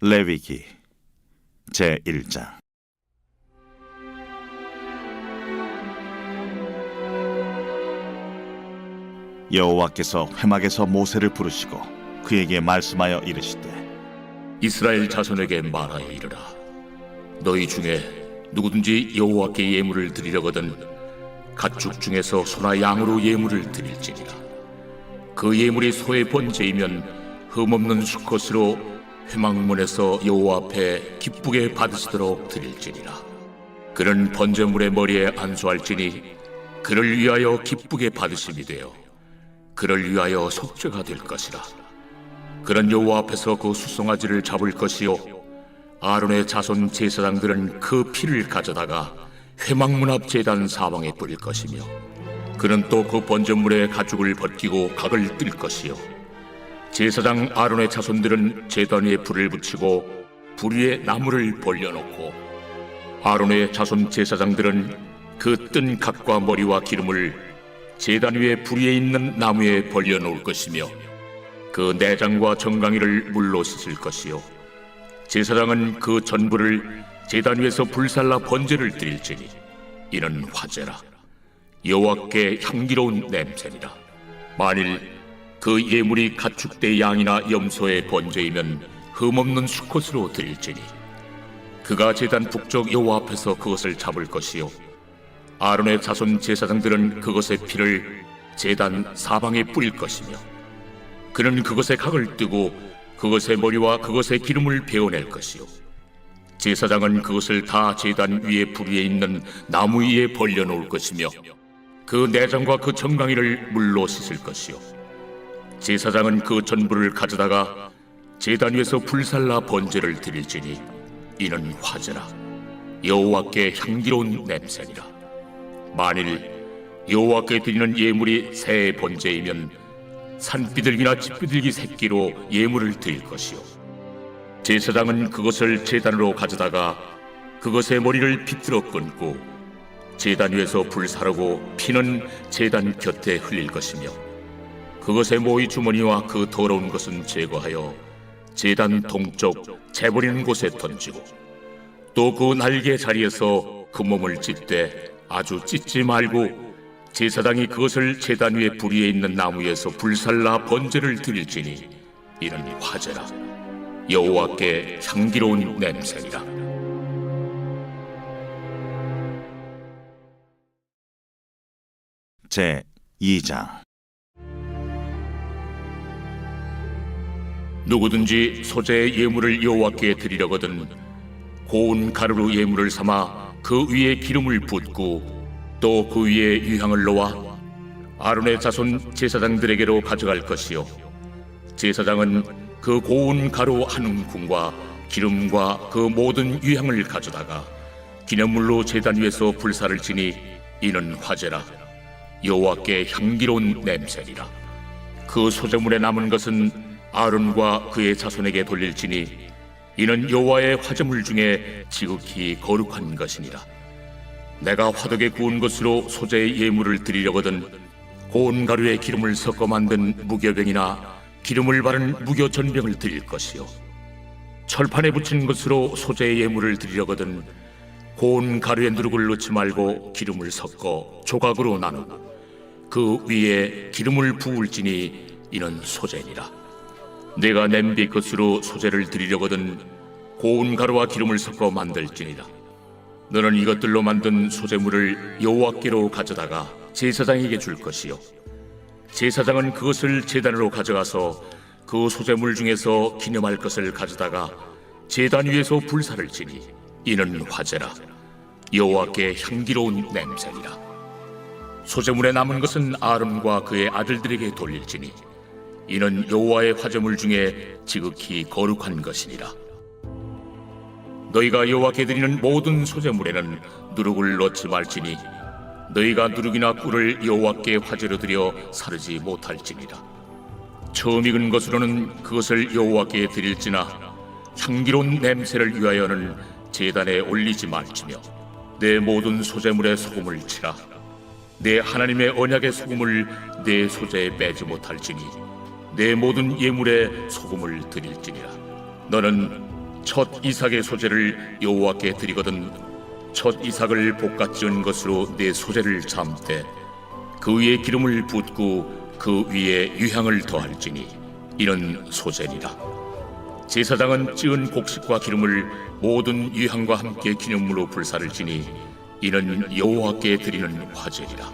레위기 제1장. 여호와께서 회막에서 모세를 부르시고 그에게 말씀하여 이르시되, 이스라엘 자손에게 말하여 이르라. 너희 중에 누구든지 여호와께 예물을 드리려거든 가축 중에서 소나 양으로 예물을 드릴지니라. 그 예물이 소의 번제이면 흠없는 수컷으로 회막문에서 여호와 앞에 기쁘게 받으시도록 드릴지니라. 그는 번제물의 머리에 안수할지니 그를 위하여 기쁘게 받으심이 되어 그를 위하여 속죄가 될 것이라. 그는 여호와 앞에서 그 수송아지를 잡을 것이요 아론의 자손 제사장들은 그 피를 가져다가 회막문 앞 제단 사방에 뿌릴 것이며 그는 또 그 번제물의 가죽을 벗기고 각을 뜰 것이요 제사장 아론의 자손들은 제단 위에 불을 붙이고 불 위에 나무를 벌려놓고 아론의 자손 제사장들은 그 뜬 각과 머리와 기름을 제단 위에 불 위에 있는 나무에 벌려놓을 것이며 그 내장과 정강이를 물로 씻을 것이요 제사장은 그 전부를 제단 위에서 불살라 번제를 드릴지니 이는 화제라. 여호와께 향기로운 냄새니라. 만일 그 예물이 가축대 양이나 염소의 번제이면 흠없는 수컷으로 드릴지니 그가 제단 북쪽 여호와 앞에서 그것을 잡을 것이요 아론의 자손 제사장들은 그것의 피를 제단 사방에 뿌릴 것이며 그는 그것의 각을 뜨고 그것의 머리와 그것의 기름을 베어낼 것이요 제사장은 그것을 다 제단 위에 불 위에 있는 나무 위에 벌려놓을 것이며 그 내장과 그 정강이를 물로 씻을 것이요 제사장은 그 전부를 가져다가 제단 위에서 불살라 번제를 드릴지니 이는 화제라. 여호와께 향기로운 냄새니라. 만일 여호와께 드리는 예물이 새의 번제이면 산비둘기나 집비둘기 새끼로 예물을 드릴 것이요 제사장은 그것을 제단으로 가져다가 그것의 머리를 비틀어 끊고 제단 위에서 불사르고 피는 제단 곁에 흘릴 것이며 그것의 모이 주머니와 그 더러운 것은 제거하여 제단 동쪽 재버리는 곳에 던지고 또 그 날개 자리에서 그 몸을 찢되 아주 찢지 말고 제사장이 그것을 제단 위에 불 위에 있는 나무에서 불살라 번제를 드릴지니 이는 화제라. 여호와께 향기로운 냄새니라. 제2장. 누구든지 소재의 예물을 여호와께 드리려거든 고운 가루로 예물을 삼아 그 위에 기름을 붓고 또 그 위에 유향을 놓아 아론의 자손 제사장들에게로 가져갈 것이요 제사장은 그 고운 가루 한 움큼과 기름과 그 모든 유향을 가져다가 기념물로 제단 위에서 불사를 지니 이는 화제라. 여호와께 향기로운 냄새니라. 그 소제물에 남은 것은 아론과 그의 자손에게 돌릴지니 이는 여호와의 화제물 중에 지극히 거룩한 것이니라. 내가 화덕에 구운 것으로 소제의 예물을 드리려거든 고운 가루에 기름을 섞어 만든 무교병이나 기름을 바른 무교전병을 드릴 것이요 철판에 붙인 것으로 소제의 예물을 드리려거든 고운 가루에 누룩을 넣지 말고 기름을 섞어 조각으로 나누고 그 위에 기름을 부을지니 이는 소제니라. 내가 냄비 것으로 소제를 드리려거든 고운 가루와 기름을 섞어 만들지니라. 너는 이것들로 만든 소제물을 여호와께로 가져다가 제사장에게 줄 것이요 제사장은 그것을 제단으로 가져가서 그 소제물 중에서 기념할 것을 가져다가 제단 위에서 불사를 지니 이는 화제라. 여호와께 향기로운 냄새니라. 소제물에 남은 것은 아론과 그의 아들들에게 돌릴지니 이는 여호와의 화제물 중에 지극히 거룩한 것이니라. 너희가 여호와께 드리는 모든 소제물에는 누룩을 넣지 말지니 너희가 누룩이나 꿀을 여호와께 화제로 드려 사르지 못할지니라. 처음 익은 것으로는 그것을 여호와께 드릴지나 향기로운 냄새를 위하여는 제단에 올리지 말지며 내 모든 소제물에 소금을 치라. 내 하나님의 언약의 소금을 내 소제에 빼지 못할지니 내 모든 예물에 소금을 드릴지니라. 너는 첫 이삭의 소재를 여호와께 드리거든 첫 이삭을 볶아 지은 것으로 내 소재를 삶되 그 위에 기름을 붓고 그 위에 유향을 더할지니 이는 소재니라. 제사장은 찌은 곡식과 기름을 모든 유향과 함께 기념물로 불사를 지니 이는 여호와께 드리는 화제니라.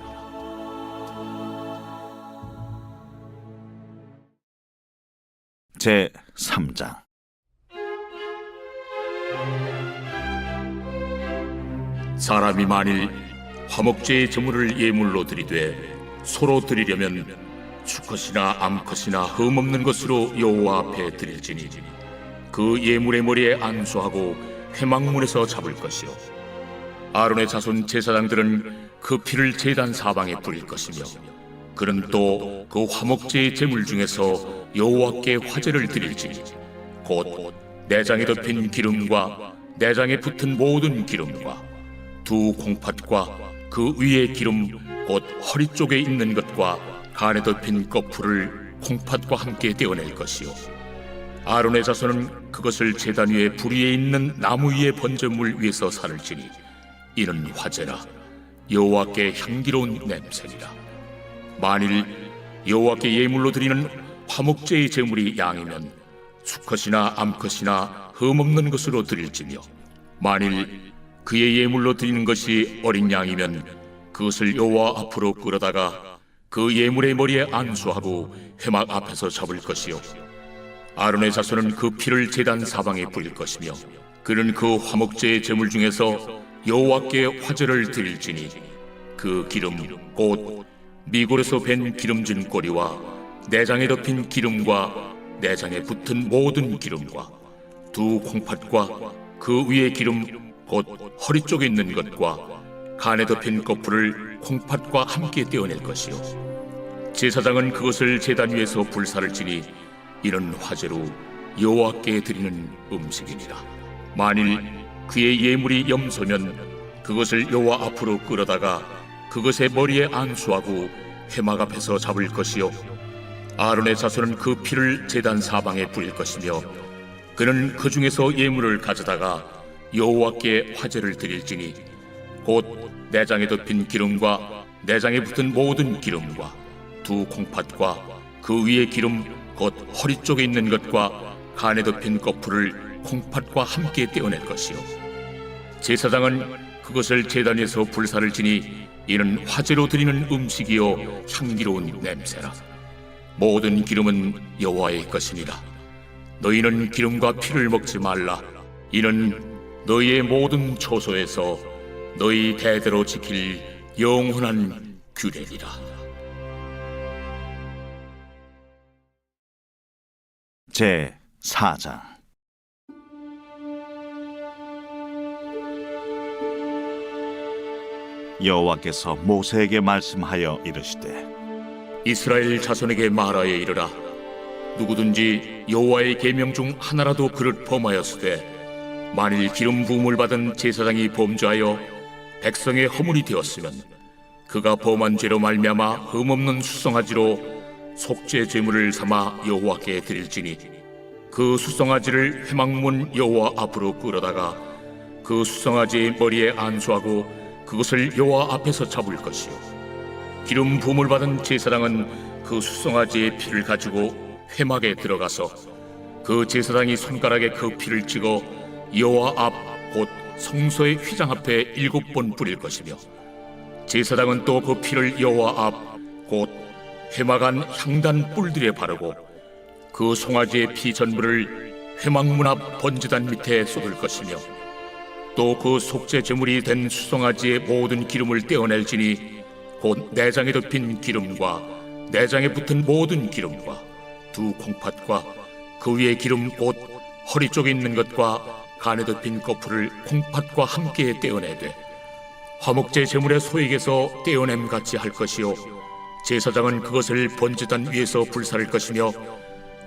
제 3장. 사람이 만일 화목제의 제물을 예물로 드리되 소로 드리려면 수컷이나 암컷이나 흠없는 것으로 여호와 앞에 드릴지니 그 예물의 머리에 안수하고 회막문에서 잡을 것이요 아론의 자손 제사장들은 그 피를 제단 사방에 뿌릴 것이며 그는 또 그 화목제의 제물 중에서 여호와께 화제를 드릴지니 곧 내장에 덮인 기름과 내장에 붙은 모든 기름과 두 콩팥과 그 위에 기름 곧 허리 쪽에 있는 것과 간에 덮인 거풀을 콩팥과 함께 떼어낼 것이요 아론의 자손은 그것을 제단 위에 불 위에 있는 나무 위에 번제물 위에서 살을지니 이는 화제라 여호와께 향기로운 냄새니라. 만일 여호와께 예물로 드리는 화목제의 제물이 양이면 수컷이나 암컷이나 흠없는 것으로 드릴지며 만일 그의 예물로 드리는 것이 어린 양이면 그것을 여호와 앞으로 끌어다가 그 예물의 머리에 안수하고 회막 앞에서 잡을 것이요 아론의 자손은 그 피를 제단 사방에 뿌릴 것이며 그는 그 화목제의 제물 중에서 여호와께 화제를 드릴지니 그 기름 곧 미골에서 밴 기름진 꼬리와 내장에 덮인 기름과 내장에 붙은 모든 기름과 두 콩팥과 그 위에 기름 곧 허리 쪽에 있는 것과 간에 덮인 거풀을 콩팥과 함께 떼어낼 것이요 제사장은 그것을 제단 위에서 불사를 지니 이는 화제로 여호와께 드리는 음식이니라. 만일 그의 예물이 염소면 그것을 여호와 앞으로 끌어다가 그것의 머리에 안수하고 회막 앞에서 잡을 것이요 아론의 자손은 그 피를 제단 사방에 뿌릴 것이며 그는 그 중에서 예물을 가져다가 여호와께 화제를 드릴지니 곧 내장에 덮인 기름과 내장에 붙은 모든 기름과 두 콩팥과 그 위에 기름 곧 허리 쪽에 있는 것과 간에 덮인 거풀을 콩팥과 함께 떼어낼 것이요 제사장은 그것을 제단 위에서 불사를 지니 이는 화제로 드리는 음식이요 향기로운 냄새라. 모든 기름은 여호와의 것이니라. 너희는 기름과 피를 먹지 말라. 이는 너희의 모든 초소에서 너희 대대로 지킬 영원한 규례니라. 제 4장. 여호와께서 모세에게 말씀하여 이르시되 이스라엘 자손에게 말하여 이르라. 누구든지 여호와의 계명 중 하나라도 그릇 범하였으되 만일 기름 부음을 받은 제사장이 범죄하여 백성의 허물이 되었으면 그가 범한 죄로 말미암아 흠없는 수송아지로 속죄 제물을 삼아 여호와께 드릴지니 그 수송아지를 회막문 여호와 앞으로 끌어다가 그 수송아지의 머리에 안수하고 그것을 여호와 앞에서 잡을 것이요 기름 부음을 받은 제사장은 그 수송아지의 피를 가지고 회막에 들어가서 그 제사장이 손가락에 그 피를 찍어 여호와 앞 곧 성소의 휘장 앞에 7번 뿌릴 것이며 제사장은 또 그 피를 여호와 앞 곧 회막 안 향단 뿔들에 바르고 그 송아지의 피 전부를 회막문 앞 번제단 밑에 쏟을 것이며 또 그 속죄 제물이 된 수송아지의 모든 기름을 떼어낼지니 곧 내장에 덮인 기름과 내장에 붙은 모든 기름과 두 콩팥과 그 위에 기름 곧 허리 쪽에 있는 것과 간에 덮인 거풀을 콩팥과 함께 떼어내되 화목제 제물의 소액에서 떼어냄 같이 할 것이요 제사장은 그것을 번제단 위에서 불사를 것이며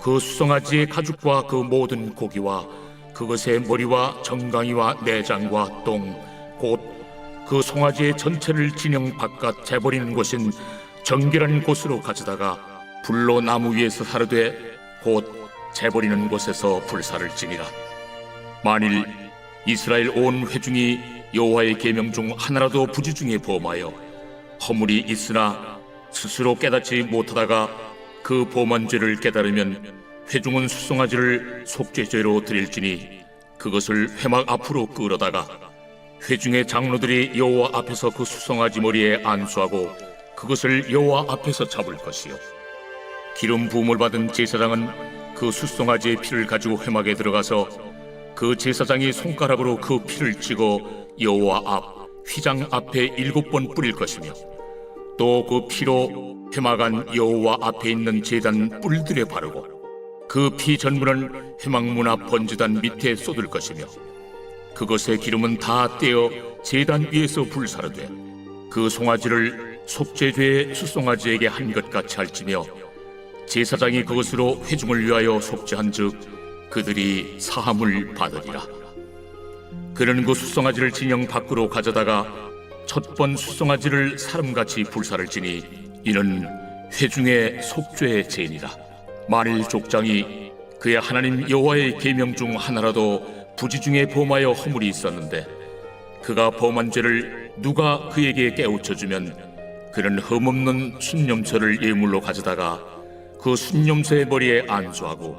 그 수송아지의 가죽과 그 모든 고기와 그것의 머리와 정강이와 내장과 똥 곧 그 송아지의 전체를 진영 바깥 재버리는 곳인 정결한 곳으로 가져다가 불로 나무 위에서 사르되 곧 재버리는 곳에서 불사를 지니라. 만일 이스라엘 온 회중이 여호와의 계명 중 하나라도 부지중에 범하여 허물이 있으나 스스로 깨닫지 못하다가 그 범한 죄를 깨달으면 회중은 수송아지를 속죄죄로 드릴지니 그것을 회막 앞으로 끌어다가 회중의 장로들이 여호와 앞에서 그 수송아지 머리에 안수하고 그것을 여호와 앞에서 잡을 것이요 기름 부음을 받은 제사장은 그 수송아지의 피를 가지고 회막에 들어가서 그 제사장이 손가락으로 그 피를 찍어 여호와 앞 휘장 앞에 7번 뿌릴 것이며 또 그 피로 회막 안 여호와 앞에 있는 제단 뿔들에 바르고 그 피 전부는 회막문 앞 번제단 밑에 쏟을 것이며 그것의 기름은 다 떼어 제단 위에서 불사르되 그 송아지를 속죄죄의 수송아지에게 한 것 같이 할지며 제사장이 그것으로 회중을 위하여 속죄한즉 그들이 사함을 받으리라. 그는 그 수송아지를 진영 밖으로 가져다가 첫 번 수송아지를 사람같이 불사를지니 이는 회중의 속죄의 죄니라. 만일 족장이 그의 하나님 여호와의 계명 중 하나라도 부지 중에 범하여 허물이 있었는데 그가 범한 죄를 누가 그에게 깨우쳐주면 그는 흠없는 순념소를 예물로 가져다가 그 순념소의 머리에 안수하고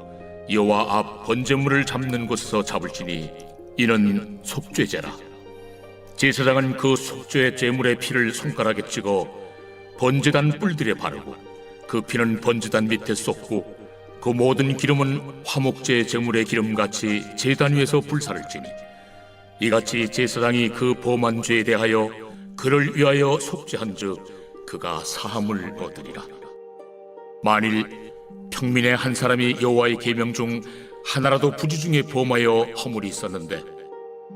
여호와 앞 번제물을 잡는 곳에서 잡을지니 이는 속죄죄라. 제사장은 그 속죄 제물의 피를 손가락에 찍어 번제단 뿔들에 바르고 그 피는 번제단 밑에 쏟고 그 모든 기름은 화목제 제물의 기름같이 제단 위에서 불사를지니 이같이 제사장이 그 범한 죄에 대하여 그를 위하여 속죄한즉 그가 사함을 얻으리라. 만일 평민의 한 사람이 여호와의 계명 중 하나라도 부지 중에 범하여 허물이 있었는데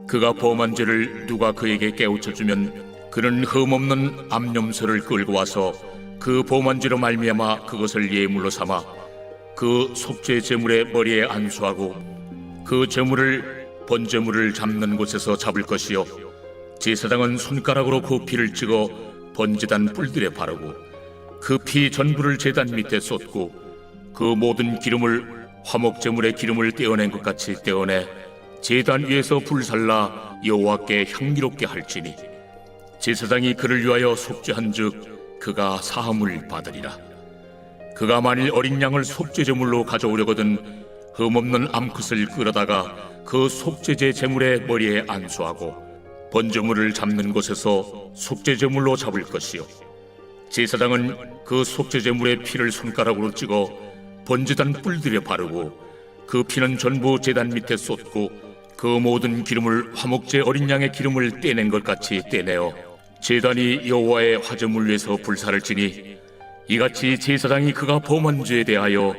그가 범한 죄를 누가 그에게 깨우쳐주면 그는 흠없는 암염소를 끌고 와서 그 범한 죄로 말미암아 그것을 예물로 삼아 그 속죄 제물의 머리에 안수하고 그 제물을 번제물을 잡는 곳에서 잡을 것이요 제사장은 손가락으로 그 피를 찍어 번제단 뿔들에 바르고 그 피 전부를 제단 밑에 쏟고 그 모든 기름을 화목제물의 기름을 떼어낸 것 같이 떼어내 제단 위에서 불살라 여호와께 향기롭게 할지니 제사장이 그를 위하여 속죄한즉 그가 사함을 받으리라. 그가 만일 어린 양을 속죄제물로 가져오려거든 흠없는 암컷을 끌어다가 그 속죄제 제물의 머리에 안수하고 번제물을 잡는 곳에서 속죄제물로 잡을 것이요 제사장은 그 속죄제물의 피를 손가락으로 찍어 번제단 뿔들에 바르고 그 피는 전부 제단 밑에 쏟고 그 모든 기름을 화목제 어린 양의 기름을 떼낸 것 같이 떼내어 제단이 여호와의 화제물 위에서 불사를지니 이같이 제사장이 그가 범한 죄에 대하여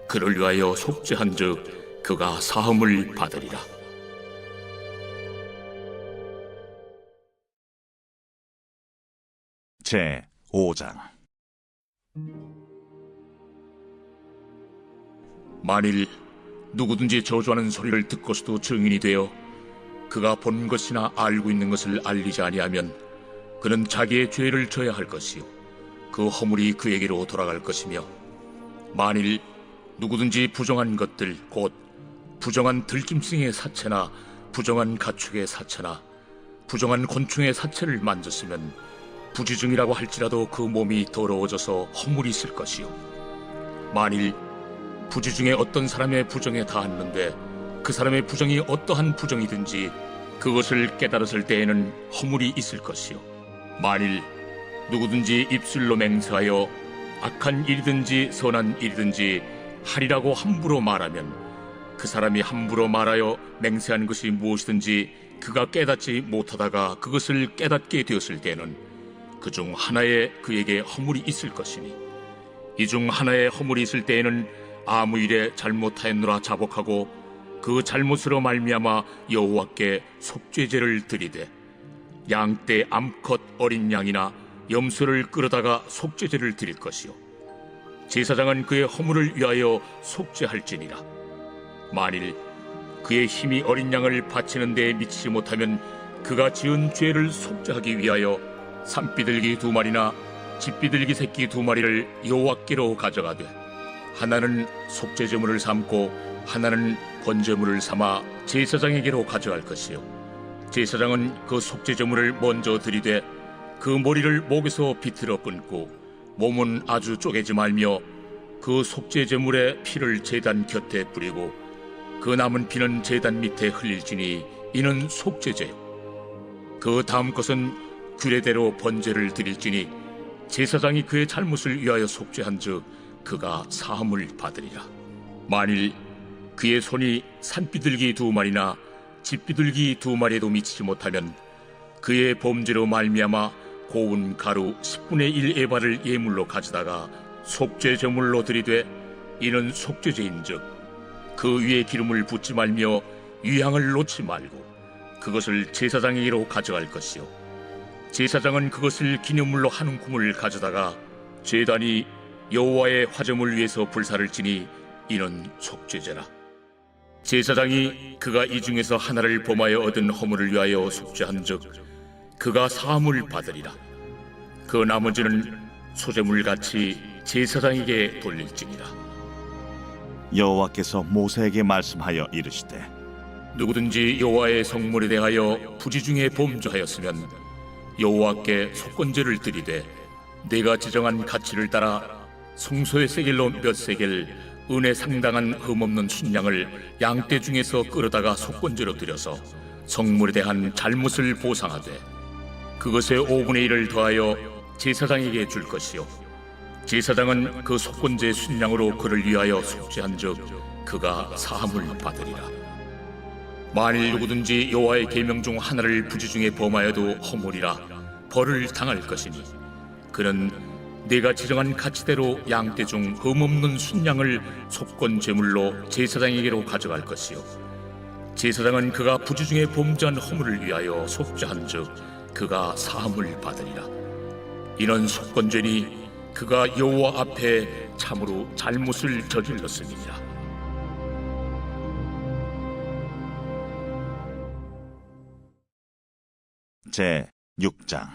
그를 위하여 속죄한즉 그가 사함을 받으리라. 제 5장. 만일 누구든지 저주하는 소리를 듣고서도 증인이 되어 그가 본 것이나 알고 있는 것을 알리지 아니하면 그는 자기의 죄를 져야 할 것이요 그 허물이 그에게로 돌아갈 것이며 만일 누구든지 부정한 것들 곧 부정한 들짐승의 사체나 부정한 가축의 사체나 부정한 곤충의 사체를 만졌으면 부지중이라고 할지라도 그 몸이 더러워져서 허물이 있을 것이요 만일 부지 중에 어떤 사람의 부정에 닿았는데 그 사람의 부정이 어떠한 부정이든지 그것을 깨달았을 때에는 허물이 있을 것이요 만일 누구든지 입술로 맹세하여 악한 일이든지 선한 일이든지 하리라고 함부로 말하면 그 사람이 함부로 말하여 맹세한 것이 무엇이든지 그가 깨닫지 못하다가 그것을 깨닫게 되었을 때는 그 중 하나에 그에게 허물이 있을 것이니 이 중 하나에 허물이 있을 때에는 아무 일에 잘못하였노라 자복하고 그 잘못으로 말미암아 여호와께 속죄제를 드리되 양떼 암컷 어린 양이나 염소를 끌어다가 속죄제를 드릴 것이요 제사장은 그의 허물을 위하여 속죄할지니라. 만일 그의 힘이 어린 양을 바치는 데에 미치지 못하면 그가 지은 죄를 속죄하기 위하여 산비둘기 2마리나 집비둘기 새끼 2마리를 여호와께로 가져가되 하나는 속죄제물을 삼고 하나는 번제물을 삼아 제사장에게로 가져갈 것이요 제사장은 그 속죄제물을 먼저 들이되 그 머리를 목에서 비틀어 끊고 몸은 아주 쪼개지 말며 그 속죄제물의 피를 제단 곁에 뿌리고 그 남은 피는 제단 밑에 흘릴지니 이는 속죄제요 그 다음 것은 규례대로 번제를 드릴지니 제사장이 그의 잘못을 위하여 속죄한즉 그가 사함을 받으리라. 만일 그의 손이 산비둘기 2마리나 집비둘기 2마리에도 미치지 못하면 그의 범죄로 말미암아 고운 가루 10분의 1 에바를 예물로 가져다가 속죄제물로 드리되 이는 속죄제인즉 그 위에 기름을 붓지 말며 유향을 놓지 말고 그것을 제사장에게로 가져갈 것이요 제사장은 그것을 기념물로 한 움큼을 가져다가 제단이 여호와의 화제물 위에서 불사를 지니 이는 속죄제라. 제사장이 그가 이 중에서 하나를 범하여 얻은 허물을 위하여 속죄한즉 그가 사함을 받으리라. 그 나머지는 소제물같이 제사장에게 돌릴지니라. 여호와께서 모세에게 말씀하여 이르시되 누구든지 여호와의 성물에 대하여 부지 중에 범죄하였으면 여호와께 속건제를 드리되 내가 지정한 가치를 따라 성소의 세겔로 몇 세겔 은에 상당한 흠없는 순양을 양떼 중에서 끌어다가 속건제로 드려서 성물에 대한 잘못을 보상하되 그것의 5분의 1을 더하여 제사장에게 줄 것이요 제사장은 그 속건제 순양으로 그를 위하여 속죄한즉 그가 사함을 받으리라. 만일 누구든지 여호와의 계명 중 하나를 부지 중에 범하여도 허물이라 벌을 당할 것이니 그는 내가 지정한 가치대로 양떼 중 흠없는 순양을 속건 제물로 제사장에게로 가져갈 것이요 제사장은 그가 부지 중에 범죄한 허물을 위하여 속죄한즉 그가 사함을 받으리라. 이는 속건죄니 그가 여호와 앞에 참으로 잘못을 저질렀음이니라. 제 6장.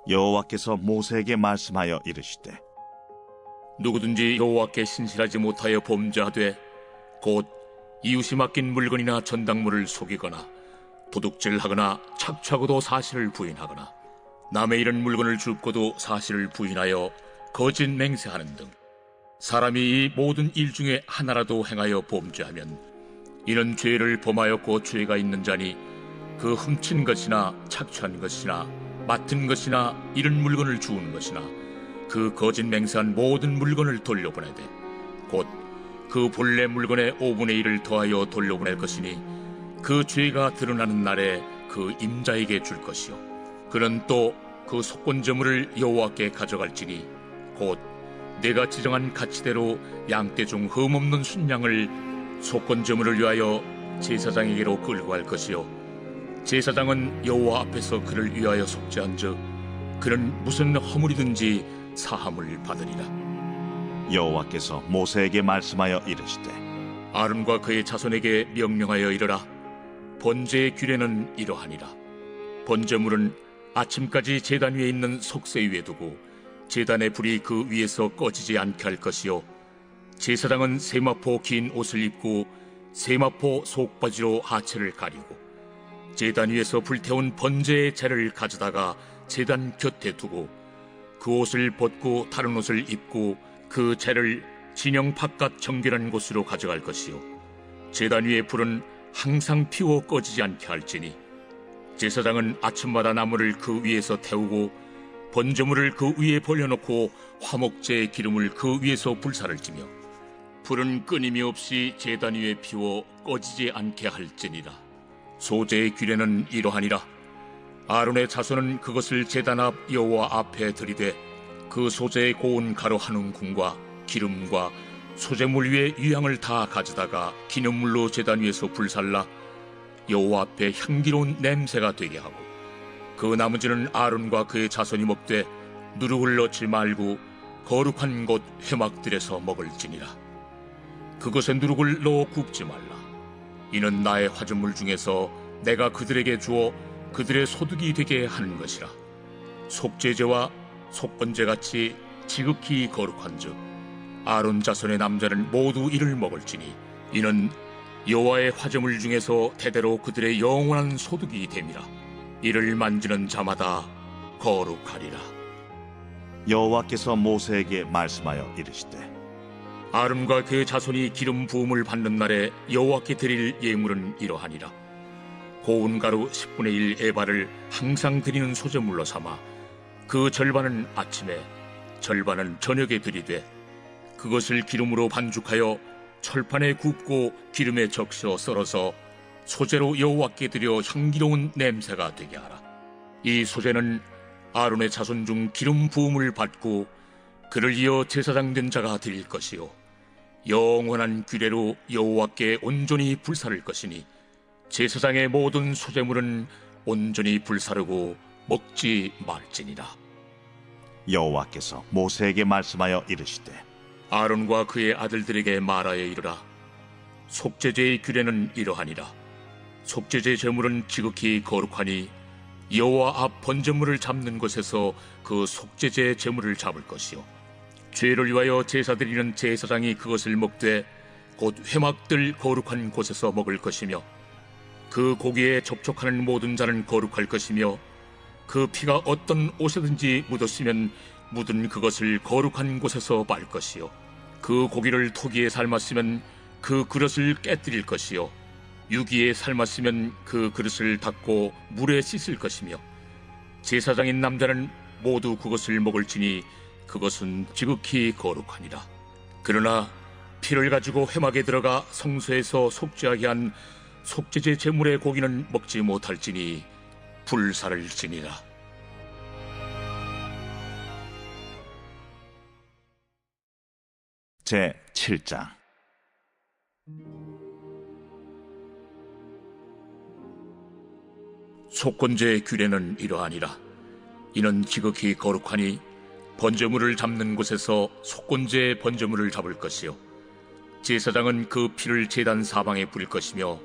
여호와께서 모세에게 말씀하여 이르시되 누구든지 여호와께 신실하지 못하여 범죄하되 곧 이웃이 맡긴 물건이나 전당물을 속이거나 도둑질하거나 착취하고도 사실을 부인하거나 남의 이런 물건을 줍고도 사실을 부인하여 거짓 맹세하는 등 사람이 이 모든 일 중에 하나라도 행하여 범죄하면 이는 죄를 범하였고 죄가 있는 자니 그 훔친 것이나 착취한 것이나 맡은 것이나 이런 물건을 주우는 것이나 그 거짓 맹세한 모든 물건을 돌려보내되 곧 그 본래 물건의 5분의 1을 더하여 돌려보낼 것이니 그 죄가 드러나는 날에 그 임자에게 줄 것이요 그는 또 그 속건제물을 여호와께 가져갈지니 곧 내가 지정한 가치대로 양떼 중 흠없는 순양을 속건제물을 위하여 제사장에게로 끌고 갈 것이요 제사장은 여호와 앞에서 그를 위하여 속죄한즉 그는 무슨 허물이든지 사함을 받으리라. 여호와께서 모세에게 말씀하여 이르시되 아론과 그의 자손에게 명령하여 이르라. 번제의 규례는 이러하니라. 번제물은 아침까지 제단 위에 있는 속세 위에 두고 제단의 불이 그 위에서 꺼지지 않게 할 것이요 제사장은 세마포 긴 옷을 입고 세마포 속바지로 하체를 가리고 제단 위에서 불태운 번제의 재를 가져다가 제단 곁에 두고 그 옷을 벗고 다른 옷을 입고 그 재를 진영 바깥 정결한 곳으로 가져갈 것이요 제단 위의 불은 항상 피워 꺼지지 않게 할지니 제사장은 아침마다 나무를 그 위에서 태우고 번제물을 그 위에 벌려놓고 화목제의 기름을 그 위에서 불사를 지며 불은 끊임이 없이 제단 위에 피워 꺼지지 않게 할지니라. 소제의 규례는 이러하니라. 아론의 자손은 그것을 제단 앞 여호와 앞에 들이되 그 소제의 고운 가루 한 움큼과 기름과 소제물 위에 유향을 다 가져다가 기념물로 제단 위에서 불살라 여호와 앞에 향기로운 냄새가 되게 하고 그 나머지는 아론과 그의 자손이 먹되 누룩을 넣지 말고 거룩한 곳 회막들에서 먹을지니라. 그것에 누룩을 넣어 굽지 말라. 이는 나의 화제물 중에서 내가 그들에게 주어 그들의 소득이 되게 하는 것이라. 속죄제와 속건제같이 지극히 거룩한즉 아론 자손의 남자는 모두 이를 먹을지니 이는 여호와의 화제물 중에서 대대로 그들의 영원한 소득이 됨이라. 이를 만지는 자마다 거룩하리라. 여호와께서 모세에게 말씀하여 이르시되 아론과 그의 자손이 기름 부음을 받는 날에 여호와께 드릴 예물은 이러하니라. 고운 가루 10분의 1 에바를 항상 드리는 소제물로 삼아 그 절반은 아침에 절반은 저녁에 드리되 그것을 기름으로 반죽하여 철판에 굽고 기름에 적셔 썰어서 소제로 여호와께 드려 향기로운 냄새가 되게 하라. 이 소제는 아론의 자손 중 기름 부음을 받고 그를 이어 제사장 된 자가 드릴 것이요 영원한 규례로 여호와께 온전히 불사를 것이니 제사장의 모든 소제물은 온전히 불사르고 먹지 말지니라. 여호와께서 모세에게 말씀하여 이르시되 아론과 그의 아들들에게 말하여 이르라. 속죄제의 규례는 이러하니라. 속죄제 제물은 지극히 거룩하니 여호와 앞 번제물을 잡는 곳에서 그 속죄제 제물을 잡을 것이요 죄를 위하여 제사 드리는 제사장이 그것을 먹되 곧 회막들 거룩한 곳에서 먹을 것이며 그 고기에 접촉하는 모든 자는 거룩할 것이며 그 피가 어떤 옷에든지 묻었으면 묻은 그것을 거룩한 곳에서 말 것이요 그 고기를 토기에 삶았으면 그 그릇을 깨뜨릴 것이요 유기에 삶았으면 그 그릇을 닦고 물에 씻을 것이며 제사장인 남자는 모두 그것을 먹을지니 그것은 지극히 거룩하니라. 그러나 피를 가지고 회막에 들어가 성소에서 속죄하게 한 속죄제 제물의 고기는 먹지 못할지니 불사를지니라. 제 7장 속건제의 규례는 이러하니라. 이는 지극히 거룩하니 번제물을 잡는 곳에서 속건제의 번제물을 잡을 것이요 제사장은 그 피를 제단 사방에 뿌릴 것이며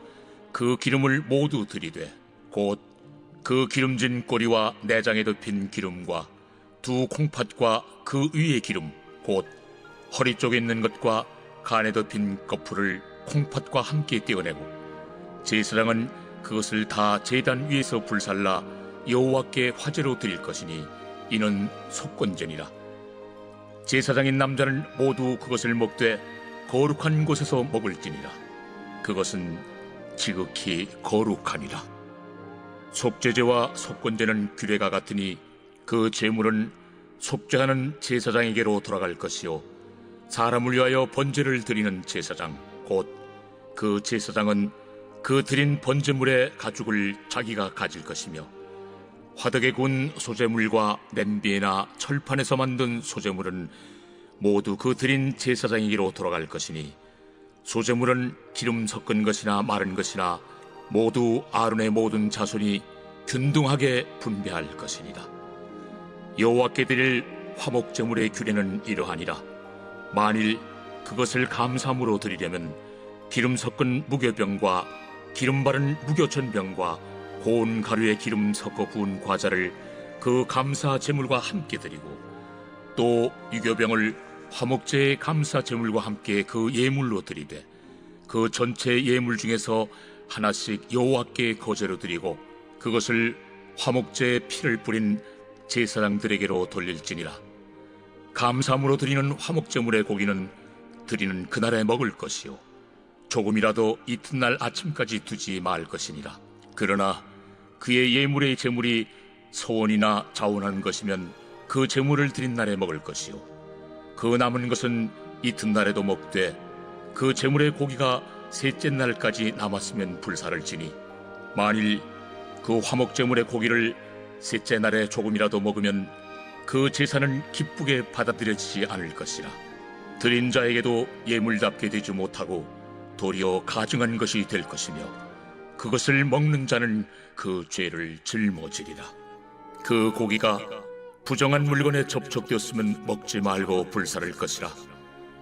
그 기름을 모두 들이되 곧 그 기름진 꼬리와 내장에 덮인 기름과 두 콩팥과 그 위의 기름 곧 허리 쪽에 있는 것과 간에 덮인 거풀을 콩팥과 함께 떼어내고 제사장은 그것을 다 제단 위에서 불살라 여호와께 화제로 드릴 것이니 이는 속건제니라. 제사장인 남자는 모두 그것을 먹되 거룩한 곳에서 먹을지니라. 그것은 지극히 거룩하니라. 속죄제와 속건제는 규례가 같으니 그 제물은 속죄하는 제사장에게로 돌아갈 것이요 사람을 위하여 번제를 드리는 제사장 곧 그 제사장은 그 드린 번제물의 가죽을 자기가 가질 것이며 화덕에 구운 소제물과 냄비나 철판에서 만든 소제물은 모두 그 드린 제사장에게로 돌아갈 것이니 소제물은 기름 섞은 것이나 마른 것이나 모두 아론의 모든 자손이 균등하게 분배할 것이니라. 여호와께 드릴 화목제물의 규례는 이러하니라. 만일 그것을 감사함으로 드리려면 기름 섞은 무교병과 기름 바른 무교전병과 고운 가루에 기름 섞어 부은 과자를 그 감사 제물과 함께 드리고 또 유교병을 화목제의 감사 제물과 함께 그 예물로 드리되 그 전체 예물 중에서 하나씩 여호와께 거제로 드리고 그것을 화목제의 피를 뿌린 제사장들에게로 돌릴지니라. 감사함으로 드리는 화목제물의 고기는 드리는 그날에 먹을 것이요 조금이라도 이튿날 아침까지 두지 말 것이니라. 그러나 그의 예물의 제물이 소원이나 자원하는 것이면 그 제물을 드린 날에 먹을 것이요 그 남은 것은 이튿날에도 먹되 그 제물의 고기가 셋째 날까지 남았으면 불사를지니 만일 그 화목제물의 고기를 셋째 날에 조금이라도 먹으면 그 제사는 기쁘게 받아들여지지 않을 것이라. 드린 자에게도 예물답게 되지 못하고 도리어 가증한 것이 될 것이며 그것을 먹는 자는 그 죄를 짊어지리라. 그 고기가 부정한 물건에 접촉되었으면 먹지 말고 불사를 것이라.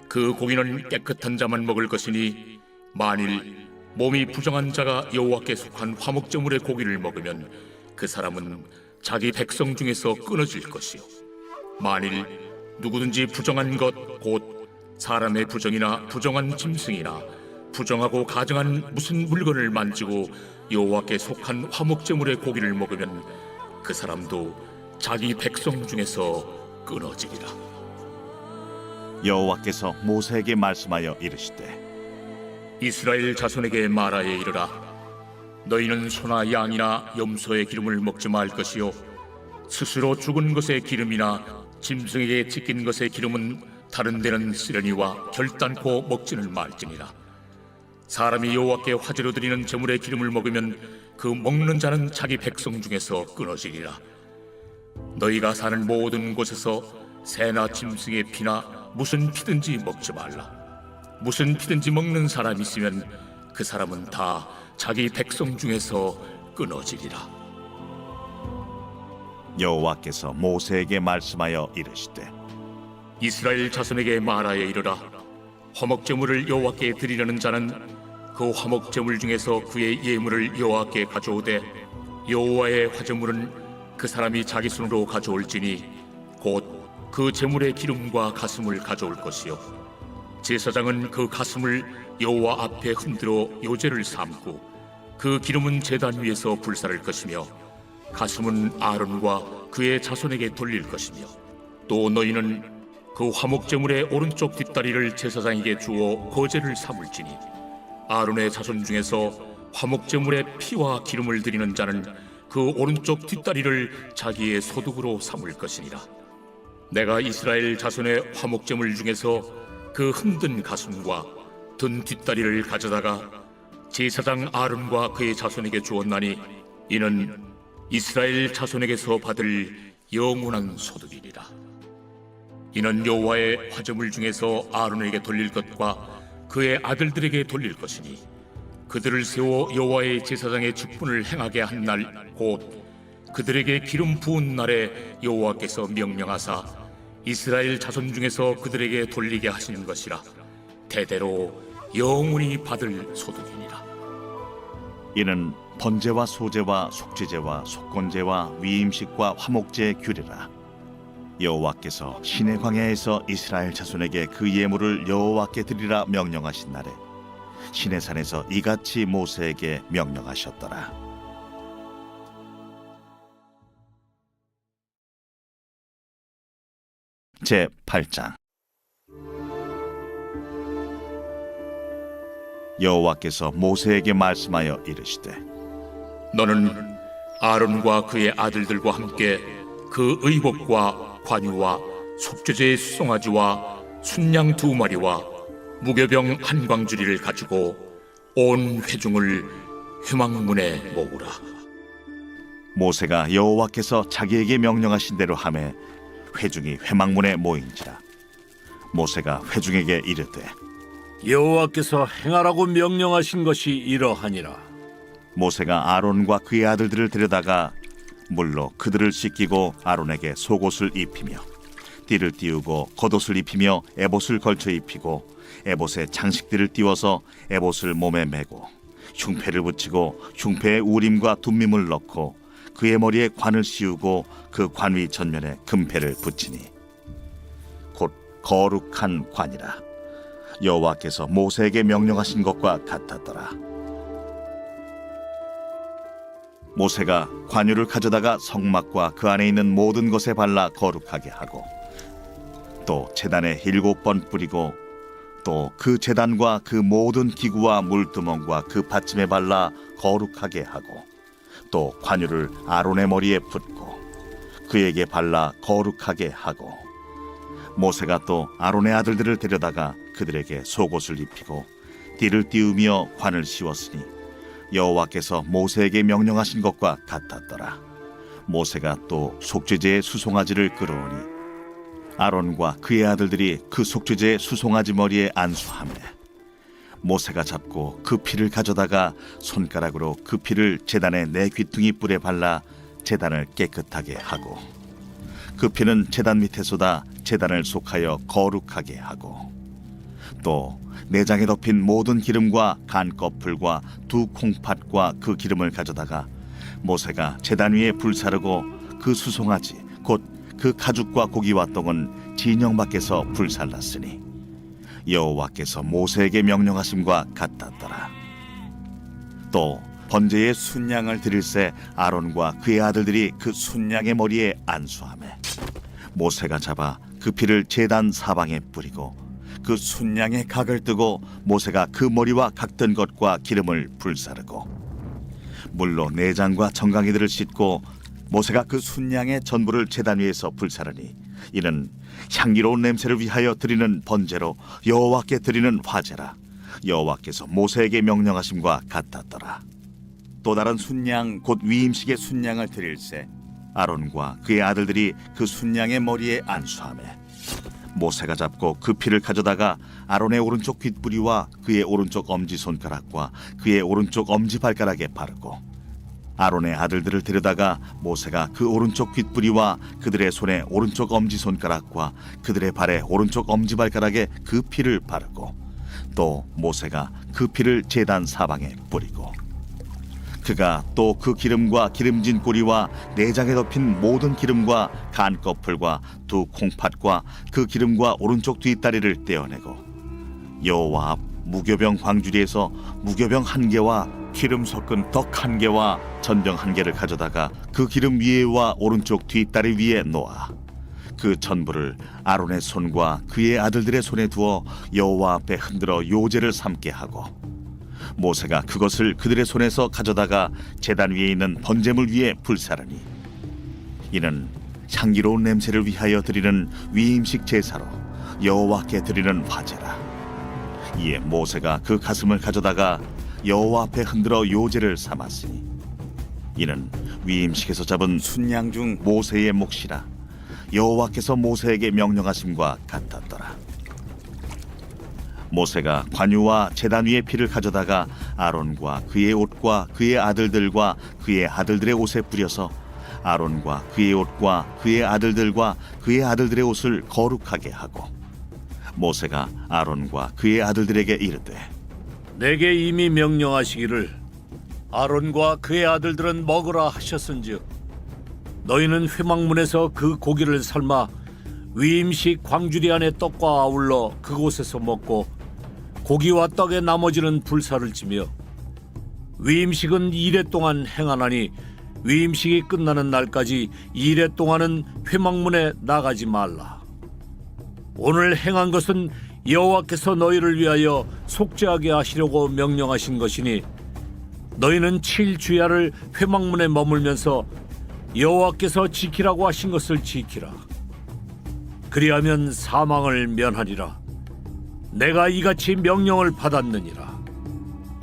그 고기는 깨끗한 자만 먹을 것이니 만일 몸이 부정한 자가 여호와께 속한 화목제물의 고기를 먹으면 그 사람은 자기 백성 중에서 끊어질 것이요 만일 누구든지 부정한 것 곧 사람의 부정이나 부정한 짐승이나 부정하고 가증한 무슨 물건을 만지고 여호와께 속한 화목제물의 고기를 먹으면 그 사람도 자기 백성 중에서 끊어지리라. 여호와께서 모세에게 말씀하여 이르시되 이스라엘 자손에게 말하여 이르라. 너희는 소나 양이나 염소의 기름을 먹지 말 것이요 스스로 죽은 것의 기름이나 짐승에게 찢긴 것의 기름은 다른 데는 쓰려니와 결단코 먹지는 말지니라. 사람이 여호와께 화제로 드리는 제물의 기름을 먹으면 그 먹는 자는 자기 백성 중에서 끊어지리라. 너희가 사는 모든 곳에서 새나 짐승의 피나 무슨 피든지 먹지 말라. 무슨 피든지 먹는 사람이 있으면 그 사람은 다 자기 백성 중에서 끊어지리라. 여호와께서 모세에게 말씀하여 이르시되 이스라엘 자손에게 말하여 이르라. 화목제물을 여호와께 드리려는 자는 그 화목제물 중에서 그의 예물을 여호와께 가져오되 여호와의 화제물은 그 사람이 자기 손으로 가져올지니 곧 그 제물의 기름과 가슴을 가져올 것이요 제사장은 그 가슴을 여호와 앞에 흔들어 요제를 삼고 그 기름은 제단 위에서 불사를 것이며 가슴은 아론과 그의 자손에게 돌릴 것이며 또 너희는 그 화목제물의 오른쪽 뒷다리를 제사장에게 주어 거제를 삼을지니 아론의 자손 중에서 화목제물의 피와 기름을 드리는 자는 그 오른쪽 뒷다리를 자기의 소득으로 삼을 것이니라. 내가 이스라엘 자손의 화목제물 중에서 그 흔든 가슴과 든 뒷다리를 가져다가 제사장 아론과 그의 자손에게 주었나니 이는 이스라엘 자손에게서 받을 영원한 소득이니라. 이는 여호와의 화제물 중에서 아론에게 돌릴 것과 그의 아들들에게 돌릴 것이니 그들을 세워 여호와의 제사장의 직분을 행하게 한 날 곧 그들에게 기름 부은 날에 여호와께서 명령하사 이스라엘 자손 중에서 그들에게 돌리게 하시는 것이라. 대대로 영원히 받을 소득이니라. 이는 번제와 소제와 속죄제와 속건제와 위임식과 화목제의 규례라. 여호와께서 시내 광야에서 이스라엘 자손에게 그 예물을 여호와께 드리라 명령하신 날에 시내산에서 이같이 모세에게 명령하셨더라. 제 8장. 여호와께서 모세에게 말씀하여 이르시되 너는 아론과 그의 아들들과 함께 그 의복과 관유와 속죄제의 수송아지와 순양 2마리와 무교병 한 광주리를 가지고 온 회중을 회막문에 모으라. 모세가 여호와께서 자기에게 명령하신 대로 하매 회중이 회막문에 모인지라. 모세가 회중에게 이르되 여호와께서 행하라고 명령하신 것이 이러하니라. 모세가 아론과 그의 아들들을 데려다가 물로 그들을 씻기고 아론에게 속옷을 입히며 띠를 띄우고 겉옷을 입히며 에봇을 걸쳐 입히고 에봇에 장식들을 띄워서 에봇을 몸에 메고 흉패를 붙이고 흉패에 우림과 둠밈을 넣고 그의 머리에 관을 씌우고 그 관 위 전면에 금패를 붙이니 곧 거룩한 관이라. 여호와께서 모세에게 명령하신 것과 같았더라. 모세가 관유를 가져다가 성막과 그 안에 있는 모든 것에 발라 거룩하게 하고 또 제단에 7번 뿌리고 또 그 제단과 그 모든 기구와 물두멍과 그 받침에 발라 거룩하게 하고 또 관유를 아론의 머리에 붓고 그에게 발라 거룩하게 하고 모세가 또 아론의 아들들을 데려다가 그들에게 속옷을 입히고 띠를 띄우며 관을 씌웠으니 여호와께서 모세에게 명령하신 것과 같았더라. 모세가 또 속죄제의 수송아지를 끌어오니 아론과 그의 아들들이 그 속죄제의 수송아지 머리에 안수하며 모세가 잡고 그 피를 가져다가 손가락으로 그 피를 제단의 4귀퉁이 뿔에 발라 제단을 깨끗하게 하고 그 피는 제단 밑에 쏟아 제단을 속하여 거룩하게 하고 또 내장에 덮인 모든 기름과 간꺼풀과 2 콩팥과 그 기름을 가져다가 모세가 제단 위에 불사르고 그 수송아지 곧 그 가죽과 고기와 똥은 진영 밖에서 불살랐으니 여호와께서 모세에게 명령하심과 같았더라. 또 번제의 순양을 드릴새 아론과 그의 아들들이 그 순양의 머리에 안수하매 모세가 잡아 그 피를 제단 사방에 뿌리고 그 순양의 각을 뜨고 모세가 그 머리와 각든 것과 기름을 불사르고 물로 내장과 정강이들을 씻고 모세가 그 순양의 전부를 제단 위에서 불사르니 이는 향기로운 냄새를 위하여 드리는 번제로 여호와께 드리는 화제라. 여호와께서 모세에게 명령하심과 같았더라. 또 다른 순양 곧 위임식의 순양을 드릴새 아론과 그의 아들들이 그 순양의 머리에 안수하매 모세가 잡고 그 피를 가져다가 아론의 오른쪽 귓부리와 그의 오른쪽 엄지 손가락과 그의 오른쪽 엄지 발가락에 바르고 아론의 아들들을 데려다가 모세가 그 오른쪽 귓부리와 그들의 손에 오른쪽 엄지 손가락과 그들의 발에 오른쪽 엄지 발가락에 그 피를 바르고 또 모세가 그 피를 제단 사방에 뿌리고 그가 또 그 기름과 기름진 꼬리와 내장에 덮인 모든 기름과 간꺼풀과 두 콩팥과 그 기름과 오른쪽 뒷다리를 떼어내고 여호와 앞 무교병 광주리에서 무교병 한 개와 기름 섞은 떡 한 개와 전병 한 개를 가져다가 그 기름 위에와 오른쪽 뒷다리 위에 놓아 그 전부를 아론의 손과 그의 아들들의 손에 두어 여호와 앞에 흔들어 요제를 삼게 하고 모세가 그것을 그들의 손에서 가져다가 제단 위에 있는 번제물 위에 불사르니 이는 향기로운 냄새를 위하여 드리는 위임식 제사로 여호와께 드리는 화제라. 이에 모세가 그 가슴을 가져다가 여호와 앞에 흔들어 요제를 삼았으니 이는 위임식에서 잡은 순양 중 모세의 몫이라. 여호와께서 모세에게 명령하심과 같았더라. 모세가 관유와 제단 위의 피를 가져다가 아론과 그의 옷과 그의 아들들과 그의 아들들의 옷에 뿌려서 아론과 그의 옷과 그의 아들들과 그의 아들들의 옷을 거룩하게 하고 모세가 아론과 그의 아들들에게 이르되 내게 이미 명령하시기를 아론과 그의 아들들은 먹으라 하셨은즉 너희는 회막문에서 그 고기를 삶아 위임식 광주리 안에 떡과 아울러 그곳에서 먹고 고기와 떡의 나머지는 불사를 지며 위임식은 2례 동안 행하나니 위임식이 끝나는 날까지 2례 동안은 회막문에 나가지 말라. 오늘 행한 것은 여호와께서 너희를 위하여 속죄하게 하시려고 명령하신 것이니 너희는 7주야를 회막문에 머물면서 여호와께서 지키라고 하신 것을 지키라. 그리하면 사망을 면하리라. 내가 이같이 명령을 받았느니라.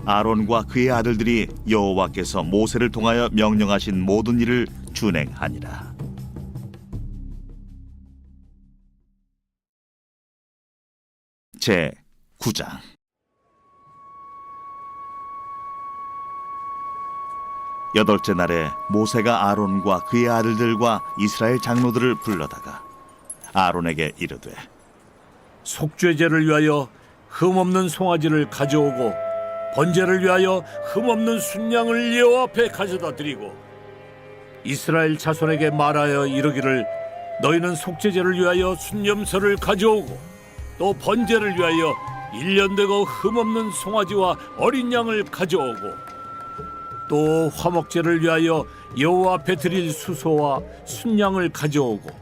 아론과 그의 아들들이 여호와께서 모세를 통하여 명령하신 모든 일을 준행하니라. 제 9장. 여덟째 날에 모세가 아론과 그의 아들들과 이스라엘 장로들을 불러다가 아론에게 이르되 속죄제를 위하여 흠없는 송아지를 가져오고 번제를 위하여 흠없는 순양을 여호와 앞에 가져다 드리고 이스라엘 자손에게 말하여 이르기를 너희는 속죄제를 위하여 순염소를 가져오고 또 번제를 위하여 1년 되고 흠없는 송아지와 어린 양을 가져오고 또 화목제를 위하여 여호와 앞에 드릴 수소와 순양을 가져오고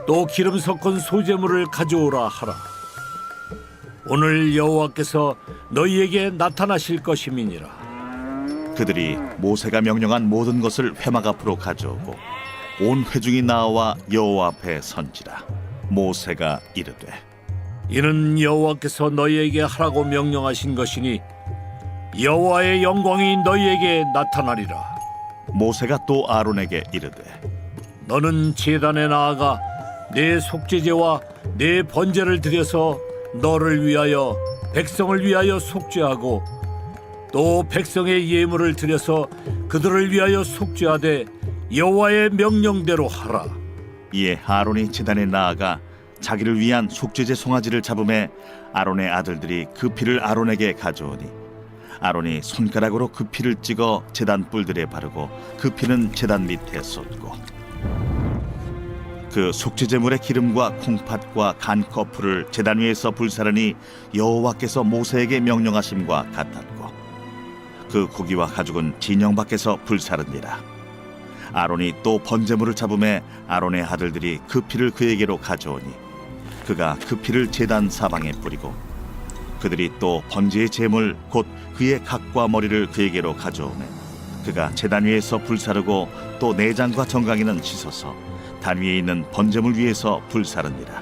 또 기름 섞은 소제물을 가져오라 하라. 오늘 여호와께서 너희에게 나타나실 것임이니라. 그들이 모세가 명령한 모든 것을 회막 앞으로 가져오고 온 회중이 나와 여호와 앞에 선지라. 모세가 이르되 이는 여호와께서 너희에게 하라고 명령하신 것이니 여호와의 영광이 너희에게 나타나리라. 모세가 또 아론에게 이르되 너는 제단에 나아가 내 속죄제와 내 번제를 드려서 너를 위하여 백성을 위하여 속죄하고 또 백성의 예물을 드려서 그들을 위하여 속죄하되 여호와의 명령대로 하라. 이에 아론이 제단에 나아가 자기를 위한 속죄제 송아지를 잡음에 아론의 아들들이 그 피를 아론에게 가져오니 아론이 손가락으로 그 피를 찍어 제단 뿔들에 바르고 그 피는 제단 밑에 쏟고 그 속죄제물의 기름과 콩팥과 간 거풀을 제단 위에서 불사르니 여호와께서 모세에게 명령하심과 같았고 그 고기와 가죽은 진영 밖에서 불사르니라. 아론이 또 번제물을 잡음에 아론의 아들들이 그 피를 그에게로 가져오니 그가 그 피를 제단 사방에 뿌리고 그들이 또 번제의 제물 곧 그의 각과 머리를 그에게로 가져오매 그가 제단 위에서 불사르고 또 내장과 정강이는 씻어서 단 위에 있는 번제물 위에서 불사르니라.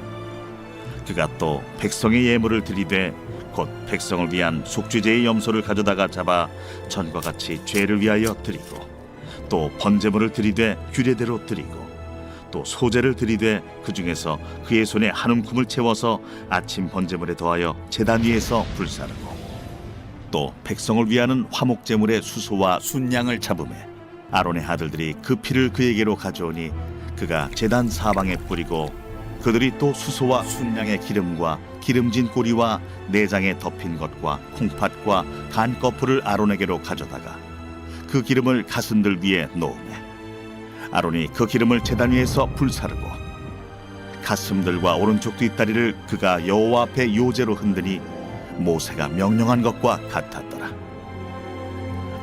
그가 또 백성의 예물을 드리되 곧 백성을 위한 속죄제의 염소를 가져다가 잡아 전과 같이 죄를 위하여 드리고 또 번제물을 드리되 규례대로 드리고 또 소제를 드리되 그 중에서 그의 손에 한 움큼을 채워서 아침 번제물에 더하여 제단 위에서 불사르고 또 백성을 위하는 화목제물의 수소와 순양을 잡음에 아론의 아들들이 그 피를 그에게로 가져오니 그가 제단 사방에 뿌리고 그들이 또 수소와 순양의 기름과 기름진 꼬리와 내장에 덮인 것과 콩팥과 간 거풀을 아론에게로 가져다가 그 기름을 가슴들 위에 놓으매 아론이 그 기름을 제단 위에서 불사르고 가슴들과 오른쪽 뒷다리를 그가 여호와 앞에 요제로 흔드니 모세가 명령한 것과 같았더라.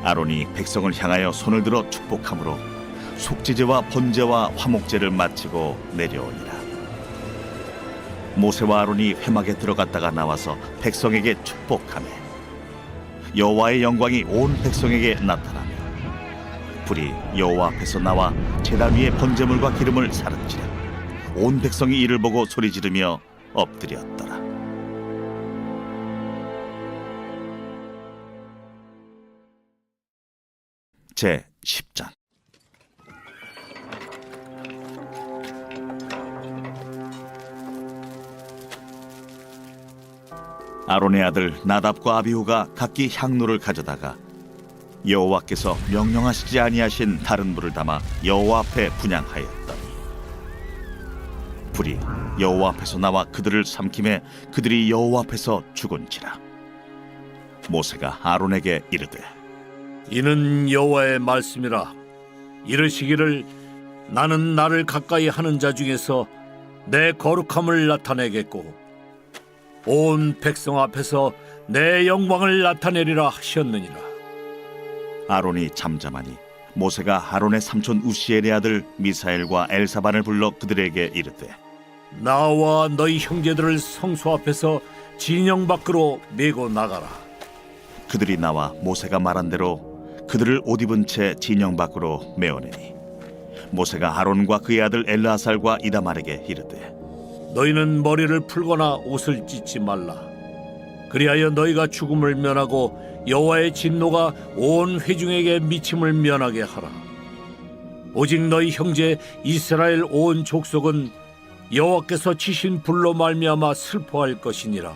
아론이 백성을 향하여 손을 들어 축복함으로 속죄제와 번제와 화목제를 마치고 내려오니라. 모세와 아론이 회막에 들어갔다가 나와서 백성에게 축복하며 여호와의 영광이 온 백성에게 나타나며 불이 여호와 앞에서 나와 제단 위에 번제물과 기름을 사른지라. 온 백성이 이를 보고 소리 지르며 엎드렸더라. 제 10장. 아론의 아들 나답과 아비후가 각기 향로를 가져다가 여호와께서 명령하시지 아니하신 다른 불을 담아 여호와 앞에 분향하였더니 불이 여호와 앞에서 나와 그들을 삼킴에 그들이 여호와 앞에서 죽은지라. 모세가 아론에게 이르되 이는 여호와의 말씀이라. 이르시기를 나는 나를 가까이 하는 자 중에서 내 거룩함을 나타내겠고 온 백성 앞에서 내 영광을 나타내리라 하셨느니라. 아론이 잠잠하니 모세가 아론의 삼촌 우시엘의 아들 미사엘과 엘사반을 불러 그들에게 이르되 나와 너희 형제들을 성소 앞에서 진영 밖으로 메고 나가라. 그들이 나와 모세가 말한 대로 그들을 옷 입은 채 진영 밖으로 메어내니 모세가 아론과 그의 아들 엘르아살과 이다말에게 이르되 너희는 머리를 풀거나 옷을 찢지 말라. 그리하여 너희가 죽음을 면하고 여호와의 진노가 온 회중에게 미침을 면하게 하라. 오직 너희 형제 이스라엘 온 족속은 여호와께서 치신 불로 말미암아 슬퍼할 것이니라.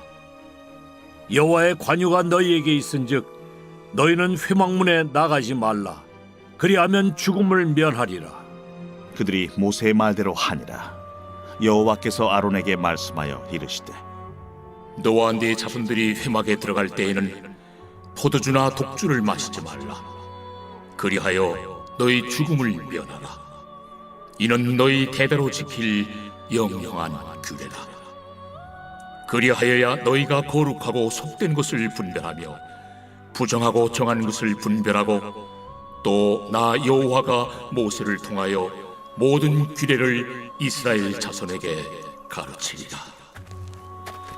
여호와의 관유가 너희에게 있은즉 너희는 회막문에 나가지 말라. 그리하면 죽음을 면하리라. 그들이 모세의 말대로 하니라. 여호와께서 아론에게 말씀하여 이르시되 너와 네 자손들이 회막에 들어갈 때에는 포도주나 독주를 마시지 말라. 그리하여 너희 죽음을 면하라. 이는 너희 대대로 지킬 영영한 규례라. 그리하여야 너희가 거룩하고 속된 것을 분별하며 부정하고 정한 것을 분별하고 또 나 여호와가 모세를 통하여 모든 규례를 이스라엘 자손에게 가르치리라.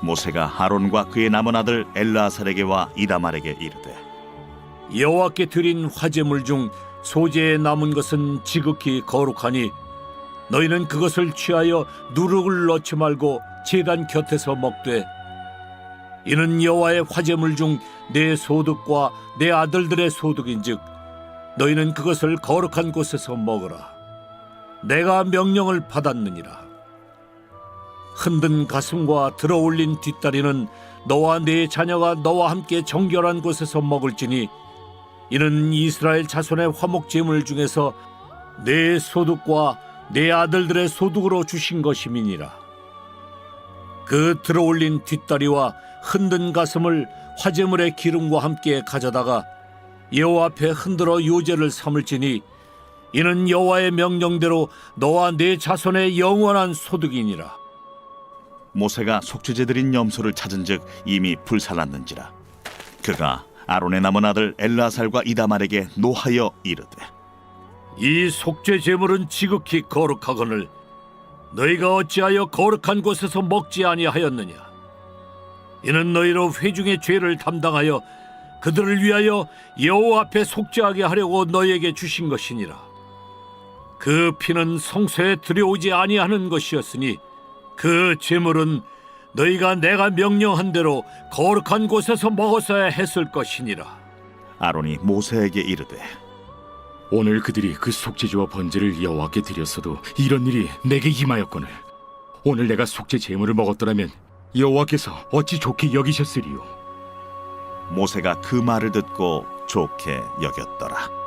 모세가 아론과 그의 남은 아들 엘르아살에게와 이다말에게 이르되 여호와께 드린 화제물 중 소재에 남은 것은 지극히 거룩하니 너희는 그것을 취하여 누룩을 넣지 말고 제단 곁에서 먹되 이는 여호와의 화제물 중 내 소득과 내 아들들의 소득인즉 너희는 그것을 거룩한 곳에서 먹으라. 내가 명령을 받았느니라. 흔든 가슴과 들어올린 뒷다리는 너와 네 자녀가 너와 함께 정결한 곳에서 먹을지니 이는 이스라엘 자손의 화목제물 중에서 내 소득과 내 아들들의 소득으로 주신 것임이니라. 그 들어올린 뒷다리와 흔든 가슴을 화제물의 기름과 함께 가져다가 여호와 앞에 흔들어 요제를 삼을지니 이는 여호와의 명령대로 너와 네 자손의 영원한 소득이니라. 모세가 속죄제 드린 염소를 찾은즉 이미 불살랐는지라. 그가 아론의 남은 아들 엘르아살과 이다말에게 노하여 이르되 이 속죄 제물은 지극히 거룩하거늘 너희가 어찌하여 거룩한 곳에서 먹지 아니하였느냐? 이는 너희로 회중의 죄를 담당하여 그들을 위하여 여호와 앞에 속죄하게 하려고 너희에게 주신 것이니라. 그 피는 성소에 들여오지 아니하는 것이었으니 그 제물은 너희가 내가 명령한 대로 거룩한 곳에서 먹었어야 했을 것이니라. 아론이 모세에게 이르되 오늘 그들이 그 속죄제와 번제를 여호와께 드렸어도 이런 일이 내게 임하였거늘 오늘 내가 속죄 제물을 먹었더라면 여호와께서 어찌 좋게 여기셨으리요. 모세가 그 말을 듣고 좋게 여겼더라.